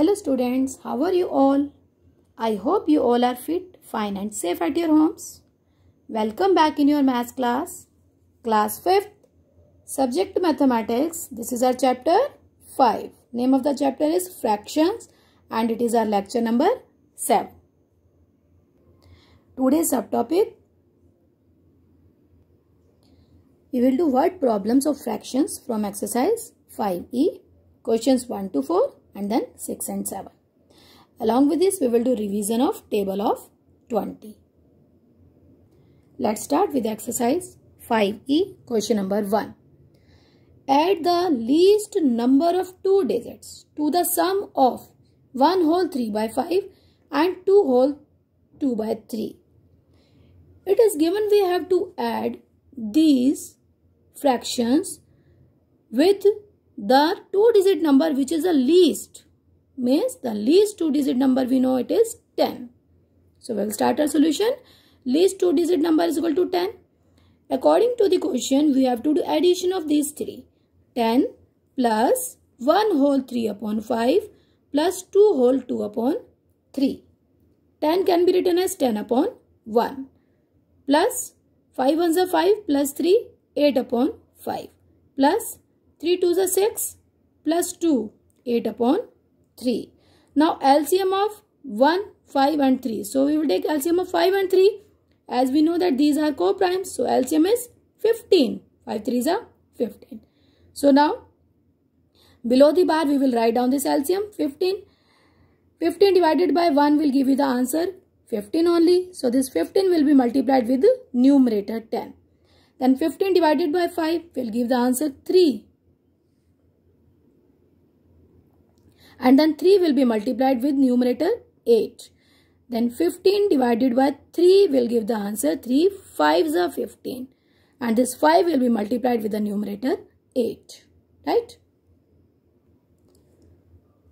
Hello students, how are you all? I hope you all are fit, fine and safe at your homes. Welcome back in your maths class. Class 5th, subject mathematics. This is our chapter 5. Name of the chapter is fractions and it is our lecture number 7. Today's subtopic, we will do word problems of fractions from exercise 5E, questions 1 to 4 and then 6 and 7. Along with this, we will do revision of table of 20. Let's start with exercise 5E, question number 1. Add the least number of two digits to the sum of 1 whole 3 by 5 and 2 whole 2 by 3. It is given we have to add these fractions with the two-digit number which is the least. Means the least two-digit number we know it is 10. So we will start our solution. Least two-digit number is equal to 10. According to the question, we have to do addition of these three. 10 plus 1 whole 3 upon 5 plus 2 whole 2 upon 3. 10 can be written as 10 upon 1 plus 5 ones are 5 plus 3, 8 upon 5 plus 3 2s are 6 plus 2, 8 upon 3. Now LCM of 1, 5 and 3. So we will take LCM of 5 and 3 as we know that these are co-primes. So LCM is 15. 5 3s are 15. So now below the bar we will write down this LCM 15. 15 divided by 1 will give you the answer 15 only. So this 15 will be multiplied with the numerator 10. Then 15 divided by 5 will give the answer 3. And then 3 will be multiplied with numerator 8. Then 15 divided by 3 will give the answer 3. 5s are 15. And this 5 will be multiplied with the numerator 8. Right?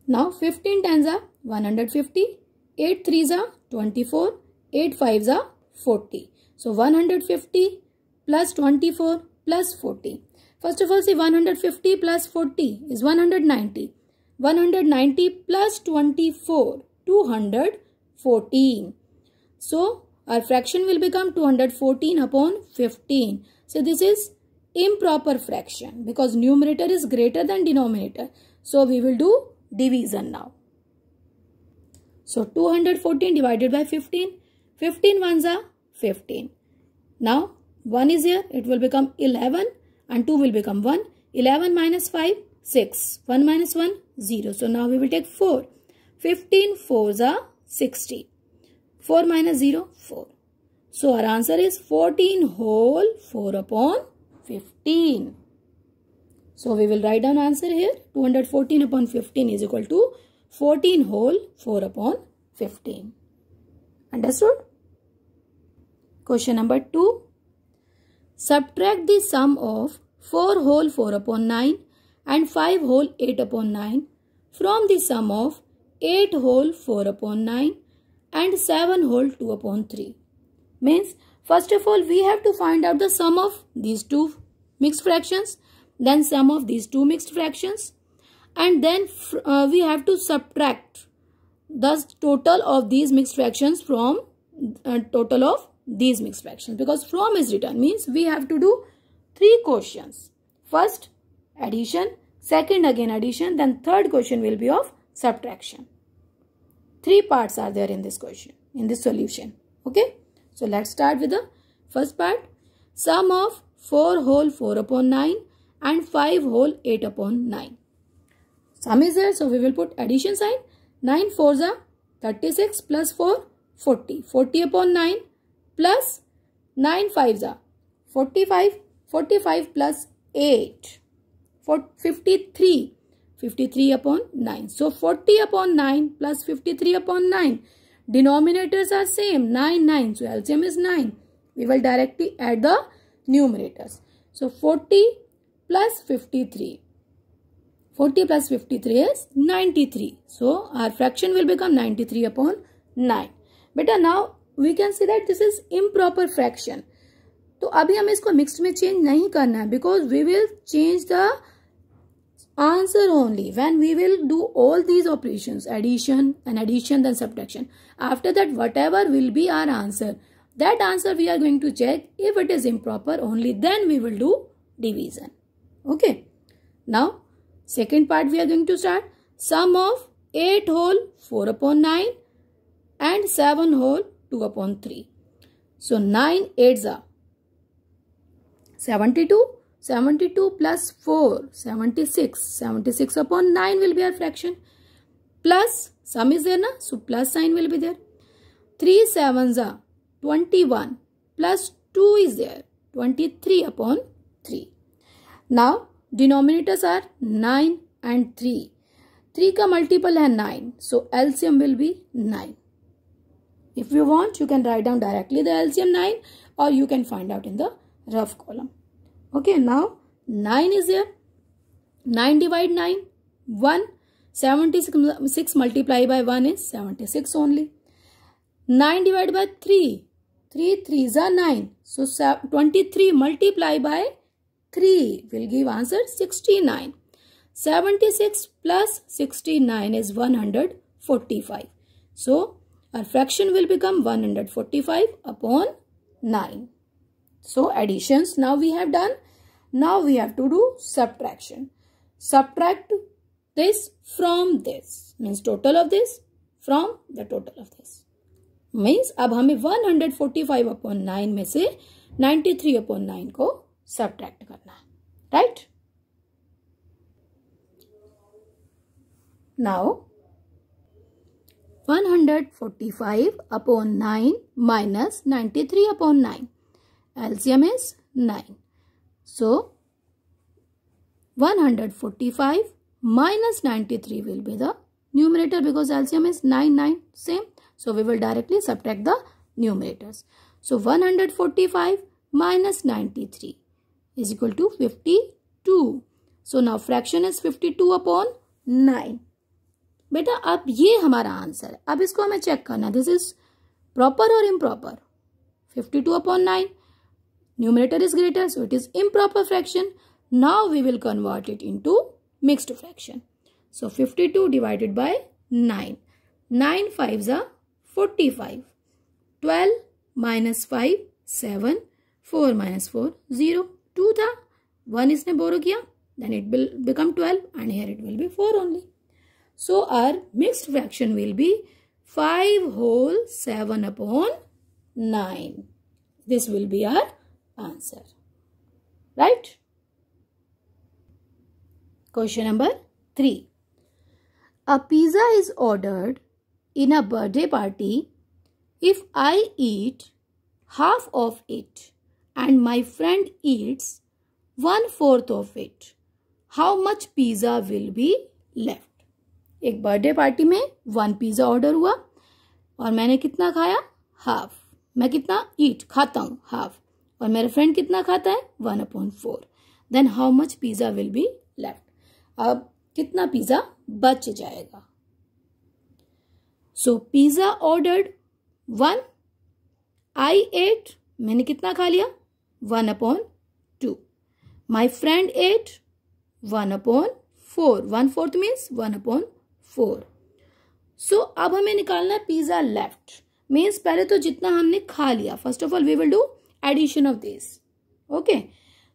Now 15 tens are 150. 8 3s are 24. 8 5s are 40. So 150 plus 24 plus 40. First of all, see 150 plus 40 is 190. 190 plus 24, 214. So, our fraction will become 214 upon 15. So, this is improper fraction because numerator is greater than denominator. So, we will do division now. So, 214 divided by 15. 15 ones are 15. Now, 1 is here. It will become 11 and 2 will become 1. 11 minus 5, 6. 1 minus 1, 0. So now we will take 4. 15 4s are 60. 4 minus 0, 4. So our answer is 14 whole 4 upon 15. So we will write down answer here. 214 upon 15 is equal to 14 whole 4 upon 15. Understood? Question number 2. Subtract the sum of 4 whole 4 upon 9 and 5 whole 8 upon 9 from the sum of 8 whole 4 upon 9 and 7 whole 2 upon 3. Means, first of all, we have to find out the sum of these two mixed fractions, then sum of these two mixed fractions, and then we have to subtract the total of these mixed fractions from total of these mixed fractions, because from is written means we have to do three questions. First addition, second again addition, then third question will be of subtraction. Three parts are there in this question, in this solution. Okay. So let's start with the first part. Sum of 4 whole 4 upon 9 and 5 whole 8 upon 9. Sum is there, so we will put addition sign. 9 4s are 36 plus 4, 40. 40 upon 9 plus 9 5s are 45. 45 plus 8. 53. 53 upon 9. So 40 upon 9 plus 53 upon 9. Denominators are same. 9, 9. So LCM is 9. We will directly add the numerators. So 40 plus 53. 40 plus 53 is 93. So our fraction will become 93 upon 9. Beta, now we can see that this is improper fraction. तो अभी हमें इसको mixed में change नहीं करना है because we will change the answer only when we will do all these operations, addition then subtraction. After that, whatever will be our answer, that answer we are going to check. If it is improper, only then we will do division. Okay. Now, second part we are going to start. Sum of 8 whole 4 upon 9 and 7 whole 2 upon 3. So, 9 8s are 72. 72 plus 4, 76. 76 upon 9 will be our fraction. Plus, sum is there na? So, plus sign will be there. 3 7s are 21. Plus 2 is there. 23 upon 3. Now, denominators are 9 and 3. 3 ka multiple hai 9. So, LCM will be 9. If you want, you can write down directly the LCM 9 or you can find out in the rough column. Okay, now 9 is there. 9 divide 9, 1. 76 multiplied by 1 is 76 only. 9 divided by 3. 3 3s are 9. So 23 multiplied by 3 will give answer 69. 76 plus 69 is 145. So our fraction will become 145 upon 9. So additions now we have done. Now we have to do subtraction. Subtract this from this. Means total of this from the total of this. Means अब हमें 145 upon 9 में से 93 upon 9 को subtract करना है. Right? Now 145 upon 9 minus 93 upon 9. LCM is 9. So, 145 minus 93 will be the numerator because LCM is 9, 9, same. So, we will directly subtract the numerators. So, 145 minus 93 is equal to 52. So, now fraction is 52 upon 9. बेटा अब ये हमारा answer है. अब इसको हमें check करना. This is proper और improper. 52 upon 9. Numerator is greater, so it is improper fraction. Now we will convert it into mixed fraction. So 52 divided by 9. 9 5s are 45. 12 minus 5, 7. 4 minus 4, 0. 2 था. 1 इसने borrow किया. Then it will become 12 and here it will be 4 only. So our mixed fraction will be 5 whole 7 upon 9. This will be our answer. Right? Question number 3. A pizza is ordered in a birthday party. If I eat half of it and my friend eats 1/4 of it, how much pizza will be left? एक birthday party में 1 pizza order हुआ और मैंने कितना खाया? Half. मैं कितना ईट खाता हूँ? हाफ. और मेरा फ्रेंड कितना खाता है? 1/4. Then how much pizza will be left? अब कितना पिज्जा बच जाएगा? So pizza ordered 1. I ate. मैंने कितना खा लिया? 1/2. My friend ate 1/4. 1/4 means 1/4. So अब हमें निकालना है पिज्जा लेफ्ट. मीन्स पहले तो जितना हमने खा लिया. First of all we will do addition of this. Okay.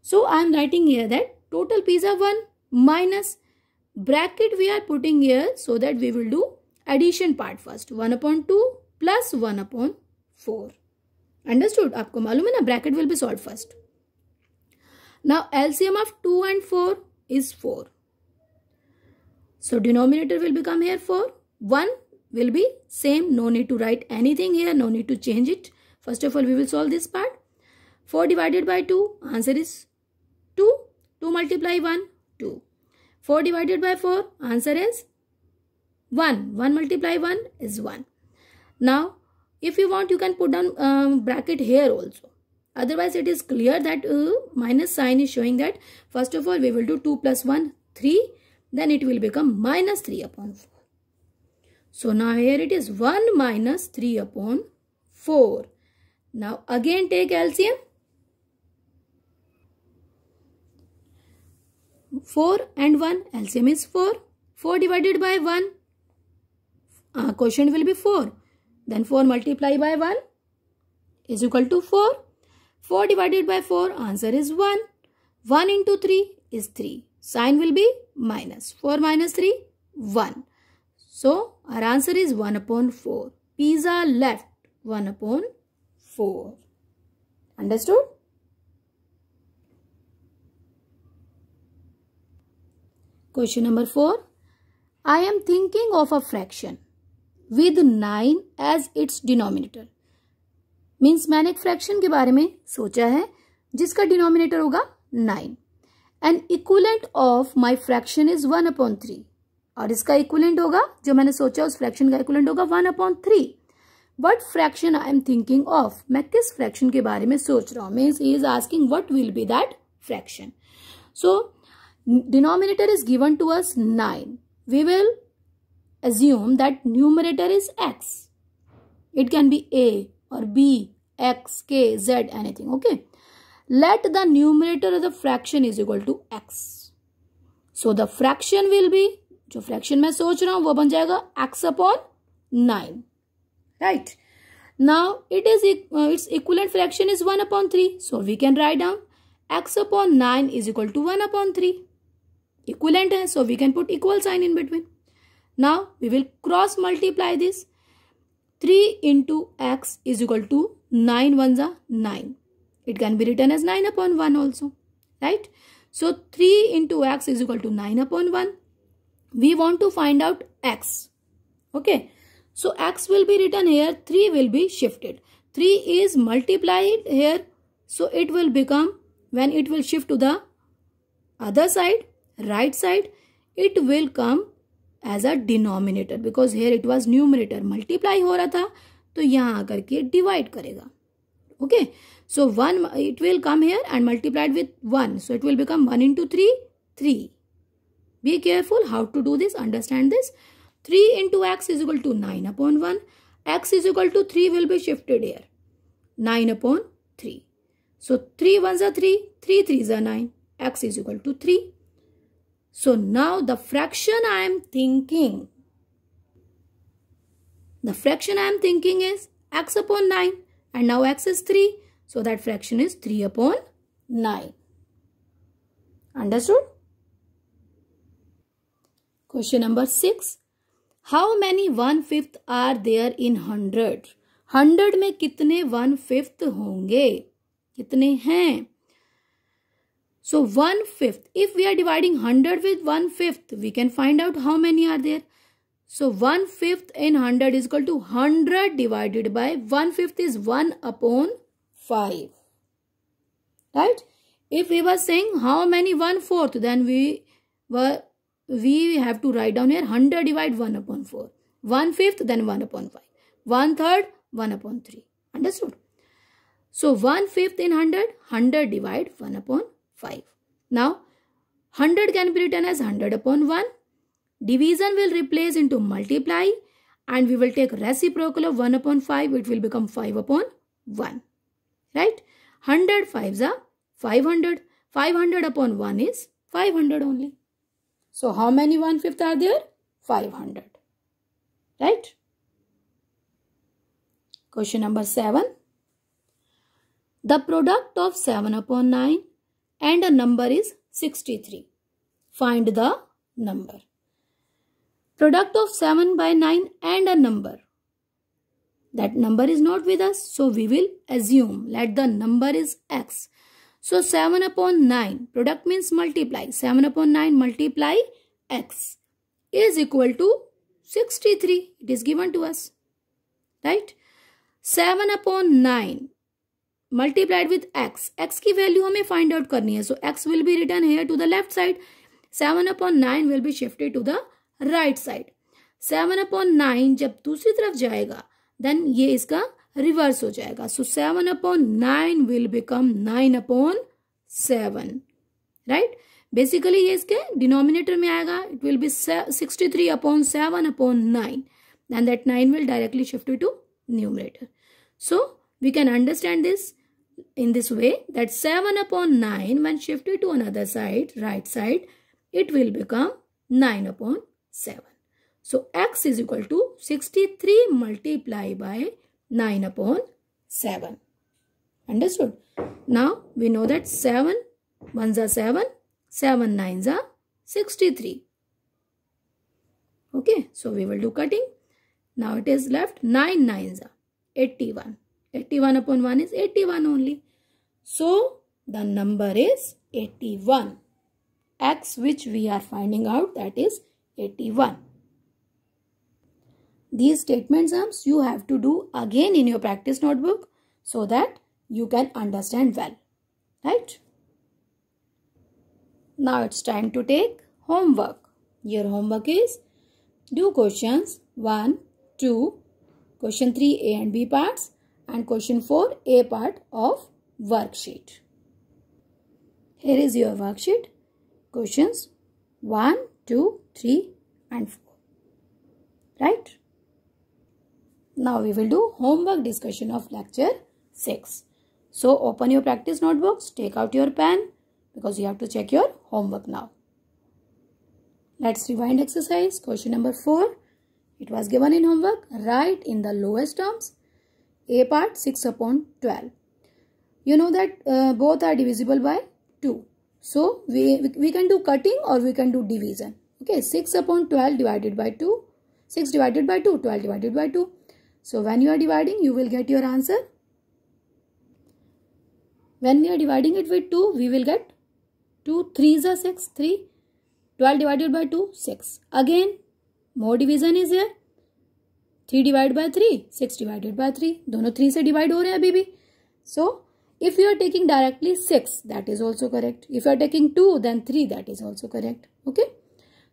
So I am writing here that total pizza 1 minus bracket we are putting here so that we will do addition part first. 1/2 plus 1/4. Understood? आपको मालूम है ना, bracket will be solve first. Now LCM of 2 and 4 is 4. So denominator will become here 4. 1 will be same. No need to write anything here. No need to change it. First of all, we will solve this part. 4 divided by 2. Answer is 2. 2 multiply 1. 2. 4 divided by 4. Answer is 1. 1 multiply 1 is 1. Now, if you want, you can put down bracket here also. Otherwise, it is clear that minus sign is showing that first of all, we will do 2 plus 1, 3. Then it will become minus 3/4. So now here it is 1 minus 3/4. Now again take LCM. 4 and 1. LCM is 4. 4 divided by 1. Quotient will be 4. Then 4 multiplied by 1 is equal to 4. 4 divided by 4, answer is 1. 1 into 3 is 3. Sign will be minus. 4 minus 3, 1. So, our answer is 1 upon 4. Pizza left 1 upon 4. Understood? Question number 4. I am thinking of a fraction with 9 as its denominator. Means मैंने एक fraction के बारे में सोचा है जिसका denominator होगा 9. And equivalent of my fraction is 1/3. और इसका इक्वलेंट होगा, जो मैंने सोचा उस फ्रैक्शन का इक्वलेंट होगा 1/3. What fraction I am thinking of. मैं किस फ्रैक्शन के बारे में सोच रहा हूँ. Means he is asking what will be that fraction. So denominator is given to us 9. We will assume that numerator is x. It can be a or b, x, k, z, anything. Okay. Let the numerator of the fraction is equal to x. So the fraction will be, जो fraction मैं सोच रहा हूँ वो बन जाएगा x upon 9. Right. Now it is its equivalent fraction is 1/3. So we can write down x upon 9 is equal to 1/3. Equivalent है, so we can put equal sign in between. Now we will cross multiply this. 3 into x is equal to 9 ones are 9. It can be written as 9 upon 1 also. Right? So 3 into x is equal to 9 upon 1. We want to find out x. Okay. So x will be written here. 3 will be shifted. 3 is multiplied here. So it will become, when it will shift to the other side, right side, it will come as a denominator, because here it was numerator. Multiply हो रहा था तो यहाँ आकर के divide करेगा. Okay. So 1, it will come here and multiplied with 1. So it will become 1 into 3, 3. Be careful how to do this. Understand this. 3 into x is equal to 9 upon 1. X is equal to 3 will be shifted here. 9 upon 3. So 3 ones are 3. 3 3s are 9. X is equal to 3. So now the fraction I am thinking is x upon 9, and now x is 3. So that fraction is 3 upon 9. Understood? Question number 6. How many 1/5 are there in 100? 100 में कितने 1/5 होंगे? कितने हैं? So 1/5, if we are dividing 100 with 1/5, we can find out how many are there. So 1/5 in 100 is equal to 100 divided by 1/5 is 1 upon 5. Right? If we were saying how many 1/4, then we have to write down here 100 divide 1 upon 4. 1/5 then 1 upon 5. 1/3 1 upon 3. Understood? So 1/5 in 100, 100 divide 1 upon 5. Now 100 can be written as 100 upon 1. Division will replace into multiply, and we will take reciprocal of 1 upon 5. It will become 5 upon 1. Right? 100 5s are 500. 500 upon 1 is 500 only. So how many 1/5 are there? 500. Right? Question number 7. The product of 7 upon 9 and a number is 63. Find the number. Product of 7 by 9 and a number. That number is not with us, so we will assume let the number is x. So 7 upon 9, product means multiply. 7 upon 9 multiply x is equal to 63. It is given to us. Right? 7 upon 9 multiplied with x. x की value हमें find out करनी है. सो x will be written here to the left side. 7 upon 9 will be shifted to the right side. 7 upon 9 जब दूसरी तरफ जाएगा then ये इसका रिवर्स हो जाएगा. So 7 upon 9 will become 9 upon 7. Right? Basically ये इसके डिनोमिनेटर में आएगा. It will be 63 upon 7 upon 9. And that 9 will directly shift it to numerator. So we can understand this in this way, that 7 upon 9 when shifted to another side, right side, it will become 9 upon 7. So x is equal to 63 multiplied by 9 upon 7. Understood? Now we know that 7 ones are 7, 7 nines are 63. Okay, so we will do cutting. Now it is left 9 nines are 81. 81 upon 1 is 81 only. So the number is 81. X which we are finding out, that is 81. These statement sums you have to do again in your practice notebook so that you can understand well. Right? Now it's time to take homework. Your homework is do questions 1, 2, question 3 A and B parts and question 4 A part of worksheet. Here is your worksheet. Questions 1, 2, 3 and 4. Right? Now we will do homework discussion of lecture 6. So open your practice notebooks, take out your pen because you have to check your homework now. Let's rewind exercise. Question number 4. It was given in homework. Write in the lowest terms. A part 6 upon 12. You know that both are divisible by 2. So we can do cutting or we can do division. Okay, 6 upon 12 divided by 2. 6 divided by 2, 12 divided by 2. So when you are dividing, you will get your answer. When we are dividing it with 2, we will get 2 3s are 6, 3. 12 divided by 2, 6. Again, more division is here. 3 divided by 3, 6 divided by 3. दोनों 3 से divide हो रहे हैं अभी भी. So, if you are taking directly 6, that is also correct. If you are taking 2, then 3, that is also correct. Okay.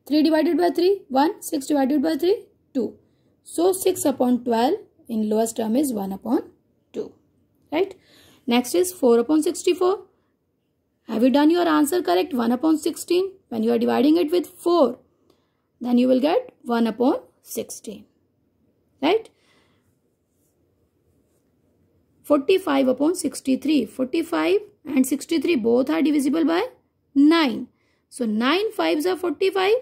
3 divided by 3, 1. 6 divided by 3, 2. So, 6 upon 12 in lowest term is 1 upon 2. Right. Next is 4 upon 64. Have you done your answer correct? 1 upon 16. When you are dividing it with 4, then you will get 1 upon 16. Right? 45 upon 63. 45 and 63 both are divisible by 9. So 9 5s are 45.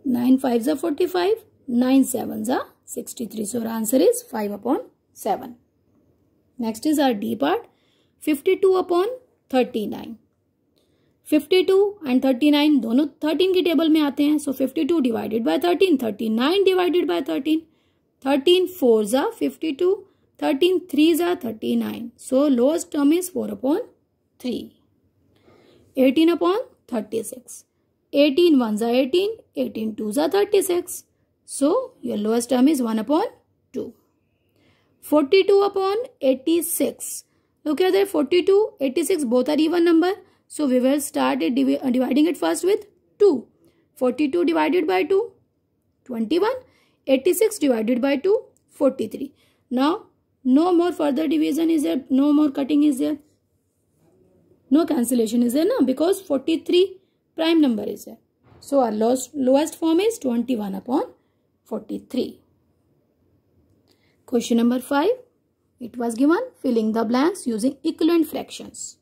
9 5s are 45. 9 7s are 63. So our answer is 5 upon 7. Next is our D part. 52 upon 39. 52 and 39 दोनों 13 की table में आते हैं. So 52 divided by 13. 39 divided by 13. 13 4s are 52. 13 3s are 39. So lowest term is 4 upon 3. 18 upon 36. 18 1s are 18. 18 2s are 36. So your lowest term is 1 upon 2. 42 upon 86. Look here there, 42, 86 both are even number. So we will start dividing it first with 2. 42 divided by 2, 21. 86 divided by 2, 43. Now no more further division is there, no more cutting is there. No cancellation is there now because 43 prime number is there. So our lowest form is 21 upon 43. Question number 5. It was given filling the blanks using equivalent fractions.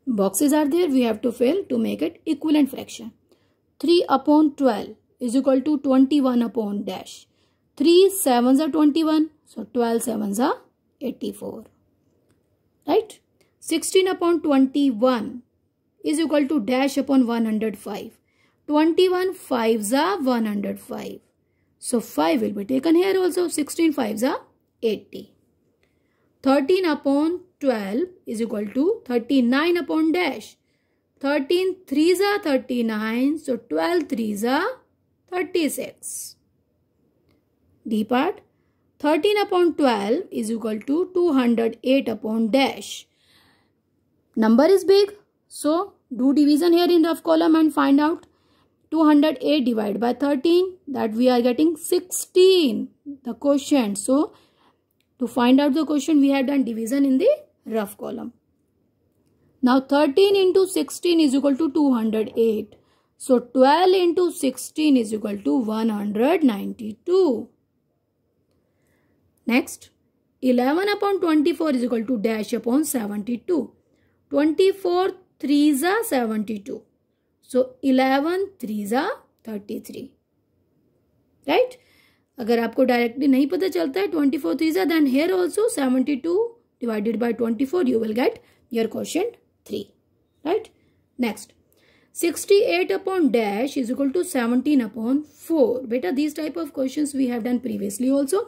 Boxes are there. We have to fill to make it equivalent fraction. 3 upon 12 is equal to 21 upon dash. 3 7s are 21. So 12 7s are 84. Right? 16 upon 21 is equal to dash upon 105. 21 5s are 105. So 5 will be taken here also. 16 5s are 80. 13 upon 12 is equal to 39 upon dash. 13 3s are 39. So 12 3s are 36. D part. 13 upon 12 is equal to 208 upon dash. Number is big. So do division here in rough column and find out. 208 divided by 13, that we are getting 16, the quotient. So to find out the quotient, we have done division in the rough column. Now 13 into 16 is equal to 208. So 12 into 16 is equal to 192. Next, 11 upon 24 is equal to dash upon 72. 24 3s are 72. So 11 3s are 33. Right? अगर आपको directly नहीं पता चलता है 24 3s are, then here also 72 divided by 24 you will get your quotient 3. Right? Next. 68 upon dash is equal to 17 upon 4. Beta, these type of questions we have done previously also.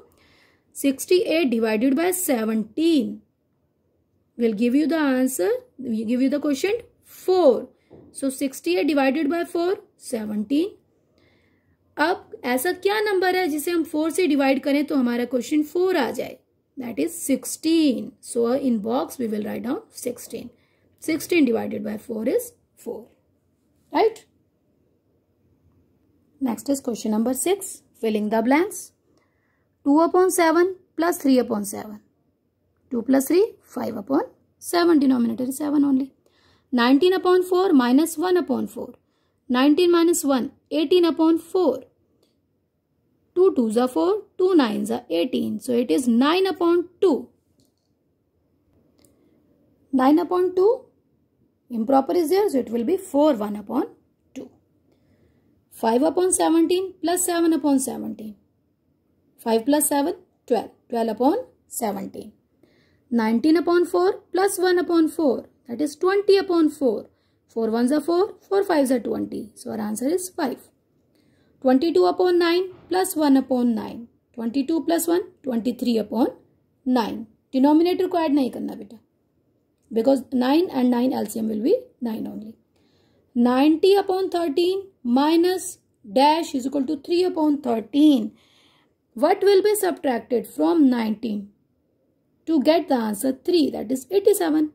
68 divided by 17 will give you the answer, will give you the quotient 4. So 68 divided by 4, 17. अब ऐसा क्या number है जिसे हम 4 से divide करें तो हमारा क्वेश्चन 4 आ जाए? That is 16. So in box we will write down 16. 16 divided by 4 is 4. Right? Next is question number 6. Filling the blanks. 2 upon 7 plus 3 upon 7. 2 plus 3, 5 upon 7. Denominator is 7 only. 19 upon 4 minus 1 upon 4. 19 minus 1, 18 upon 4. 2 2s are 4, 2 9s are 18. So it is 9 upon 2. 9 upon 2. Improper is there, so it will be 4 1 upon 2. 5 upon 17 plus 7 upon 17. 5 plus 7, 12. 12 upon 17. 19 upon 4 plus 1 upon 4. That is 20 upon 4. 4 1s are 4, 4 5s are 20. So our answer is 5. 22 upon 9 plus 1 upon 9. 22 plus 1, 23 upon 9. Denominator को add नहीं करना बेटा. Because 9 and 9 LCM will be 9 only. 90 upon 13 minus dash is equal to 3 upon 13. What will be subtracted from 19 to get the answer 3? That is 87.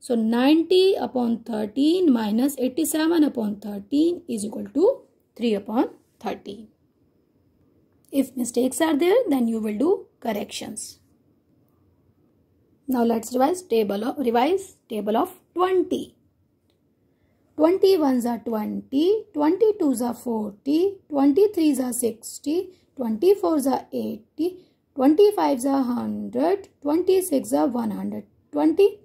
So 90 upon 13 minus 87 upon 13 is equal to 3 upon 13. If mistakes are there, then you will do corrections. Now let's revise table of 20. 21s are 20, 22s are 40, 23s are 60, 24s are 80, 25s are 100, 26 are 120,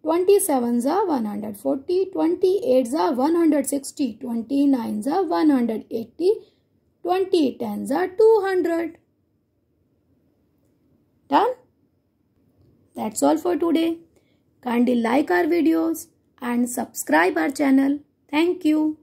27s are 140, 28s are 160, 29s are 180, 2010s are 200. Done? That's all for today. Kindly like our videos and subscribe our channel. Thank you.